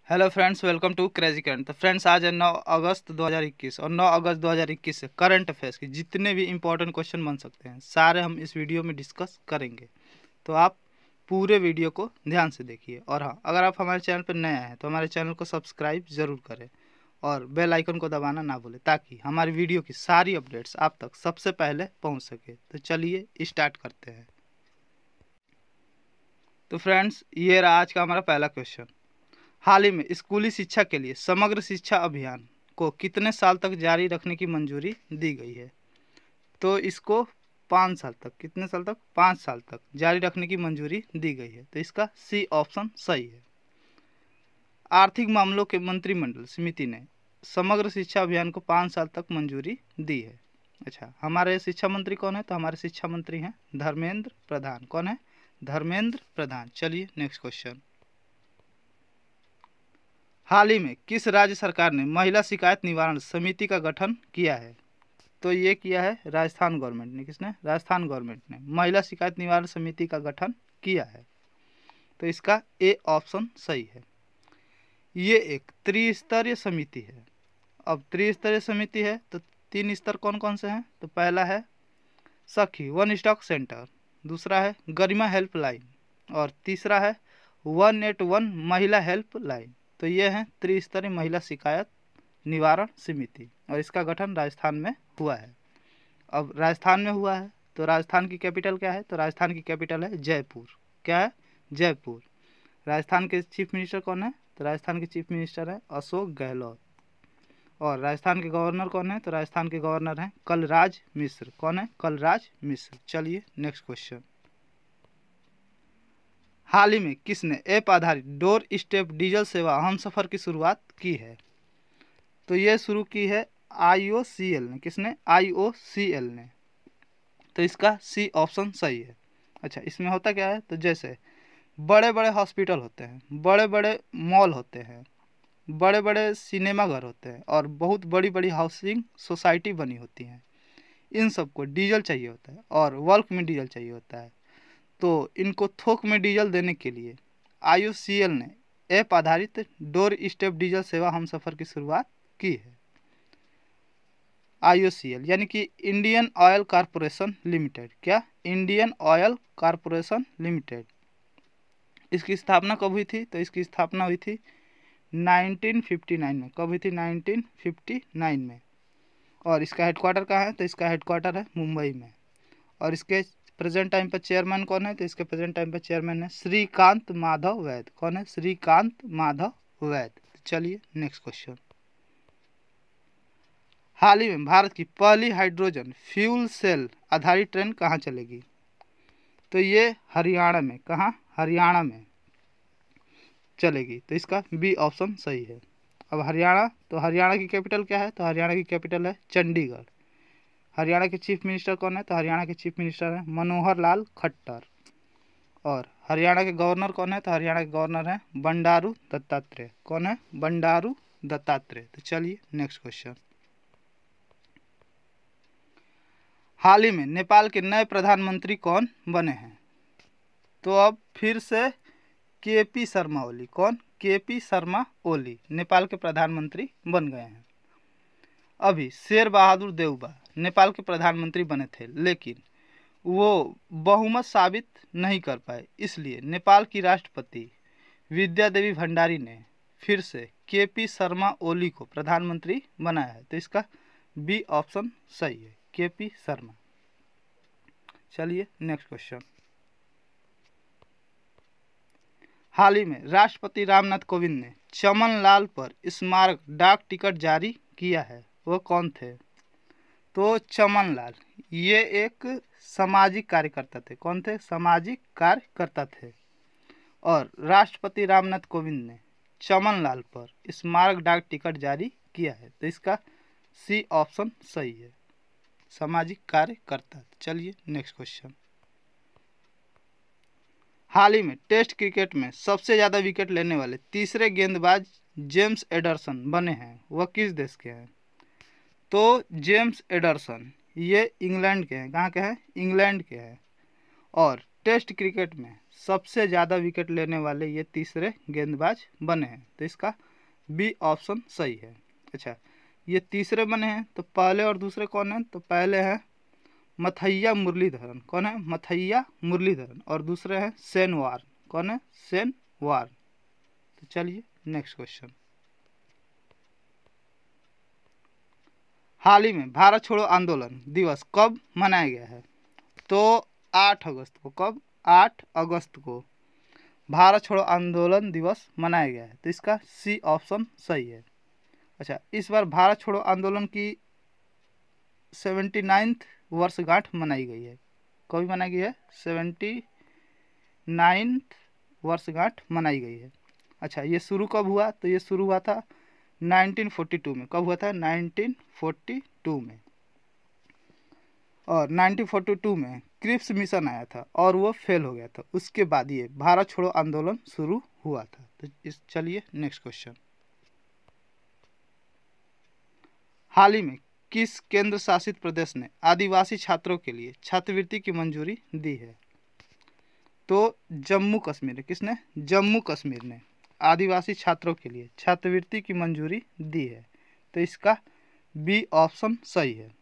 Hello friends, welcome to Crazy Current. तो friends, आज है 9 अगस्त 2021 और 9 अगस्त 2021 से करंट अफेयर्स के जितने भी इंपॉर्टेंट क्वेश्चन बन सकते हैं सारे हम इस वीडियो में डिस्कस करेंगे। तो आप पूरे वीडियो को ध्यान से देखिए। और हाँ, अगर आप हमारे चैनल पर नए आए हैं तो हमारे चैनल को सब्सक्राइब ज़रूर करें और बेल आइकन को दबाना ना भूलें ताकि हमारी वीडियो की सारी अपडेट्स आप तक सबसे पहले पहुँच सके। तो चलिए स्टार्ट करते हैं। तो फ्रेंड्स, ये रहा आज का हमारा पहला क्वेश्चन। हाल ही में स्कूली शिक्षा के लिए समग्र शिक्षा अभियान को कितने साल तक जारी रखने की मंजूरी दी गई है? तो इसको 5 साल तक, कितने साल तक? 5 साल तक जारी रखने की मंजूरी दी गई है। तो इसका सी ऑप्शन सही है। आर्थिक मामलों के मंत्रिमंडल समिति ने समग्र शिक्षा अभियान को 5 साल तक मंजूरी दी है। अच्छा, हमारे शिक्षा मंत्री कौन है? तो हमारे शिक्षा मंत्री हैं धर्मेंद्र प्रधान। कौन है? धर्मेंद्र प्रधान। चलिए नेक्स्ट क्वेश्चन। हाल ही में किस राज्य सरकार ने महिला शिकायत निवारण समिति का गठन किया है? तो ये किया है राजस्थान गवर्नमेंट ने। किसने? राजस्थान गवर्नमेंट ने महिला शिकायत निवारण समिति का गठन किया है। तो इसका ए ऑप्शन सही है। ये एक त्रिस्तरीय समिति है। अब त्रिस्तरीय समिति है तो 3 स्तर कौन कौन से हैं? तो पहला है सखी वन स्टॉप सेंटर, दूसरा है गरिमा हेल्पलाइन और तीसरा है 181 महिला हेल्पलाइन। तो ये है त्रिस्तरीय महिला शिकायत निवारण समिति और इसका गठन राजस्थान में हुआ है। अब राजस्थान में हुआ है तो राजस्थान की कैपिटल क्या है? तो राजस्थान की कैपिटल है जयपुर। क्या है? जयपुर। राजस्थान के चीफ मिनिस्टर कौन है? तो राजस्थान के चीफ मिनिस्टर है अशोक गहलोत। और राजस्थान के गवर्नर कौन है? तो राजस्थान के गवर्नर हैं कलराज मिश्र। कौन है? कलराज मिश्र। चलिए नेक्स्ट क्वेश्चन। हाल ही में किसने ऐप आधारित डोर स्टेप डीजल सेवा हमसफर की शुरुआत की है? तो ये शुरू की है IOCL ने। किसने? IOCL ने। तो इसका सी ऑप्शन सही है। अच्छा, इसमें होता क्या है? तो जैसे बड़े बड़े हॉस्पिटल होते हैं, बड़े बड़े मॉल होते हैं, बड़े बड़े सिनेमा घर होते हैं और बहुत बड़ी बड़ी हाउसिंग सोसाइटी बनी होती हैं। इन सबको डीजल चाहिए होता है और बल्क में डीजल चाहिए होता है। तो इनको थोक में डीजल देने के लिए IOCL ने ऐप आधारित डोर स्टेप डीजल सेवा हमसफर की शुरुआत की है। IOCL यानी कि इंडियन ऑयल कॉरपोरेशन लिमिटेड। क्या? Indian oil corporation limited. इसकी स्थापना कब हुई थी? तो इसकी स्थापना हुई थी 1959 में। कब हुई थी? 1959 में। और इसका हेडक्वार्टर कहाँ है? तो इसका हेडक्वार्टर है मुंबई में। और इसके प्रेजेंट टाइम पर चेयरमैन कौन है? तो इसके प्रेजेंट टाइम पर चेयरमैन है श्रीकांत माधव वैद। कौन है? श्रीकांत माधव वैद। चलिए नेक्स्ट क्वेश्चन। हाल ही में भारत की पहली हाइड्रोजन फ्यूल सेल आधारित ट्रेन कहाँ चलेगी? तो ये हरियाणा में। कहाँ? हरियाणा में चलेगी। तो इसका बी ऑप्शन सही है। अब हरियाणा, तो हरियाणा की कैपिटल क्या है? तो हरियाणा की कैपिटल है चंडीगढ़। हरियाणा के चीफ मिनिस्टर कौन है? तो हरियाणा के चीफ मिनिस्टर हैं मनोहर लाल खट्टर। और हरियाणा के गवर्नर कौन है? तो हरियाणा के गवर्नर हैं बंडारू दत्तात्रेय। कौन है? बंडारू दत्तात्रेय। तो चलिए नेक्स्ट क्वेश्चन। हाल ही में नेपाल के नए प्रधानमंत्री कौन बने हैं? तो अब फिर से KP शर्मा ओली। कौन? KP शर्मा ओली नेपाल के प्रधानमंत्री बन गए हैं। अभी शेर बहादुर देउबा नेपाल के प्रधानमंत्री बने थे लेकिन वो बहुमत साबित नहीं कर पाए, इसलिए नेपाल की राष्ट्रपति विद्या देवी भंडारी ने फिर से KP शर्मा ओली को प्रधानमंत्री बनाया है। तो इसका बी ऑप्शन सही है, KP शर्मा। चलिए नेक्स्ट क्वेश्चन। हाल ही में राष्ट्रपति रामनाथ कोविंद ने चमन लाल पर स्मारक डाक टिकट जारी किया है। वो कौन थे? तो चमन लाल ये एक सामाजिक कार्यकर्ता थे। कौन थे? सामाजिक कार्यकर्ता थे। और राष्ट्रपति रामनाथ कोविंद ने चमन लाल पर स्मारक डाक टिकट जारी किया है। तो इसका सी ऑप्शन सही है, सामाजिक कार्यकर्ता। चलिए नेक्स्ट क्वेश्चन। हाल ही में टेस्ट क्रिकेट में सबसे ज़्यादा विकेट लेने वाले तीसरे गेंदबाज जेम्स एडरसन बने हैं। वह किस देश के हैं? तो जेम्स एडरसन ये इंग्लैंड के हैं। कहाँ के हैं? इंग्लैंड के हैं। और टेस्ट क्रिकेट में सबसे ज़्यादा विकेट लेने वाले ये तीसरे गेंदबाज बने हैं, तो इसका बी ऑप्शन सही है। अच्छा, ये तीसरे बने हैं, तो पहले और दूसरे कौन हैं? तो पहले हैं मथैया मुरलीधरन। कौन है? मथैया मुरलीधरन। और दूसरे हैं शेन वार्न। कौन है? Shane Warne. तो चलिए नेक्स्ट क्वेश्चन। हाल ही में भारत छोड़ो आंदोलन दिवस कब मनाया गया है? तो 8 अगस्त को। कब? 8 अगस्त को भारत छोड़ो आंदोलन दिवस मनाया गया है, तो इसका सी ऑप्शन सही है। अच्छा, इस बार भारत छोड़ो आंदोलन की 79th वर्षगांठ मनाई गई है। कभी मनाई गई है? 79th वर्षगांठ मनाई गई है। अच्छा, ये शुरू कब हुआ? तो ये शुरू हुआ था 1942 में। कब हुआ था? 1942 में। और 1942 में क्रिप्स मिशन आया था और वो फेल हो गया था। उसके बाद ये भारत छोड़ो आंदोलन शुरू हुआ था। तो इस चलिए नेक्स्ट क्वेश्चन। हाल ही में किस केंद्र शासित प्रदेश ने आदिवासी छात्रों के लिए छात्रवृत्ति की मंजूरी दी है? तो जम्मू कश्मीर। किसने? जम्मू कश्मीर ने आदिवासी छात्रों के लिए छात्रवृत्ति की मंजूरी दी है, तो इसका बी ऑप्शन सही है।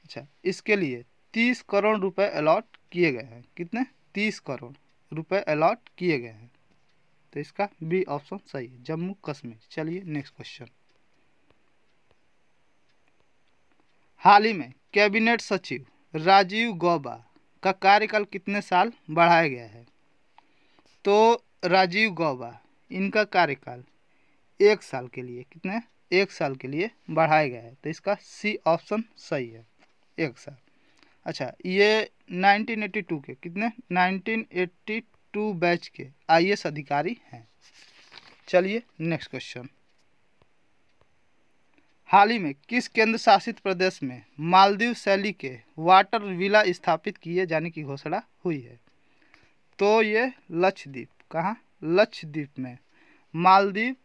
अच्छा, इसके लिए 30 करोड़ रुपए अलॉट किए गए हैं। कितने? 30 करोड़ रुपए अलॉट किए गए हैं, तो इसका बी ऑप्शन सही है, जम्मू कश्मीर। चलिए नेक्स्ट क्वेश्चन। हाल ही में कैबिनेट सचिव राजीव गौबा का कार्यकाल कितने साल बढ़ाया गया है? तो राजीव गौबा, इनका कार्यकाल 1 साल के लिए, कितने? 1 साल के लिए बढ़ाया गया है, तो इसका सी ऑप्शन सही है, 1 साल। अच्छा, ये 1982 के, कितने? 1982 बैच के IAS अधिकारी हैं। चलिए नेक्स्ट क्वेश्चन। हाल ही में किस केंद्र शासित प्रदेश में मालदीव शैली के वाटर विला स्थापित किए जाने की घोषणा हुई है? तो ये लक्षद्वीप। कहाँ? लक्षद्वीप में मालदीव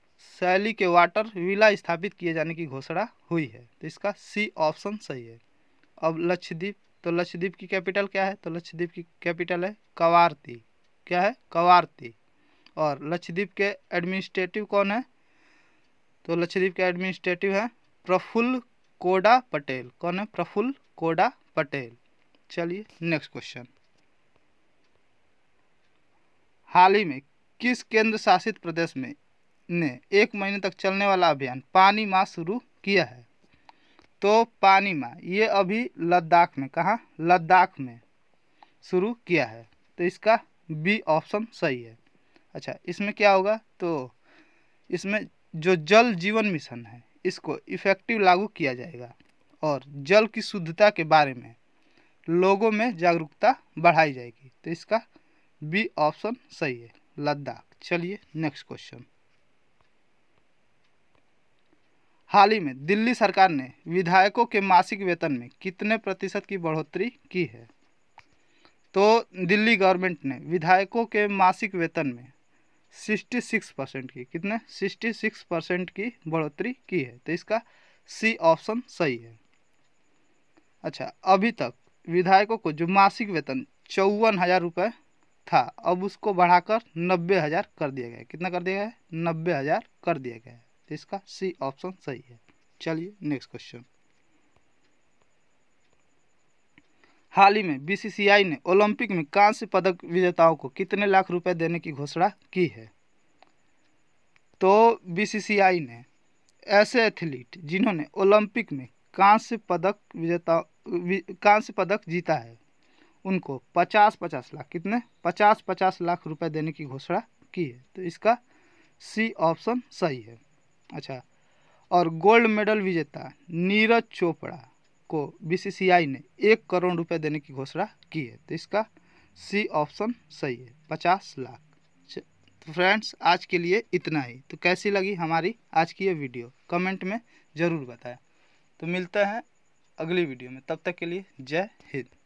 शैली के वाटर विला स्थापित किए जाने की घोषणा हुई है, तो इसका सी ऑप्शन सही है। अब लक्षद्वीप, तो लक्षद्वीप की कैपिटल क्या है? तो लक्षद्वीप की कैपिटल है कवारती। क्या है? कवारती। और लक्षद्वीप के एडमिनिस्ट्रेटिव कौन है? तो लक्षद्वीप के एडमिनिस्ट्रेटिव है प्रफुल्ल कोडा पटेल। कौन है? प्रफुल्ल कोडा पटेल। चलिए नेक्स्ट क्वेश्चन। हाल ही में किस केंद्र शासित प्रदेश में ने 1 महीने तक चलने वाला अभियान पानी माह शुरू किया है? तो पानी माह ये अभी लद्दाख में, कहाँ? लद्दाख में शुरू किया है, तो इसका बी ऑप्शन सही है। अच्छा, इसमें क्या होगा? तो इसमें जो जल जीवन मिशन है इसको इफेक्टिव लागू किया जाएगा और जल की शुद्धता के बारे में लोगों में जागरूकता बढ़ाई जाएगी, तो इसका बी ऑप्शन सही है, लद्दाख। चलिए नेक्स्ट क्वेश्चन। हाल ही में दिल्ली सरकार ने विधायकों के मासिक वेतन में कितने प्रतिशत की बढ़ोतरी की है? तो दिल्ली गवर्नमेंट ने विधायकों के मासिक वेतन में 66% की, कितने? 66% की बढ़ोतरी की है, तो इसका सी ऑप्शन सही है। अच्छा, अभी तक विधायकों को जो मासिक वेतन 54,000 रुपये था, अब उसको बढ़ाकर 90,000 कर दिया गया है। कितना कर दिया गया है? 90,000 कर दिया गया है, तो इसका सी ऑप्शन सही है। चलिए नेक्स्ट क्वेश्चन। हाल ही में BCCI ने ओलंपिक में कांस्य पदक विजेताओं को कितने लाख रुपए देने की घोषणा की है? तो BCCI ने ऐसे एथलीट जिन्होंने ओलंपिक में कांस्य पदक जीता है उनको 50-50 लाख, कितने? 50-50 लाख रुपए देने की घोषणा की है, तो इसका सी ऑप्शन सही है। अच्छा, और गोल्ड मेडल विजेता नीरज चोपड़ा को BCCI ने 1 करोड़ रुपए देने की घोषणा की है, तो इसका सी ऑप्शन सही है, 50 लाख। तो फ्रेंड्स, आज के लिए इतना ही। तो कैसी लगी हमारी आज की ये वीडियो कमेंट में ज़रूर बताएं। तो मिलते हैं अगली वीडियो में, तब तक के लिए जय हिंद।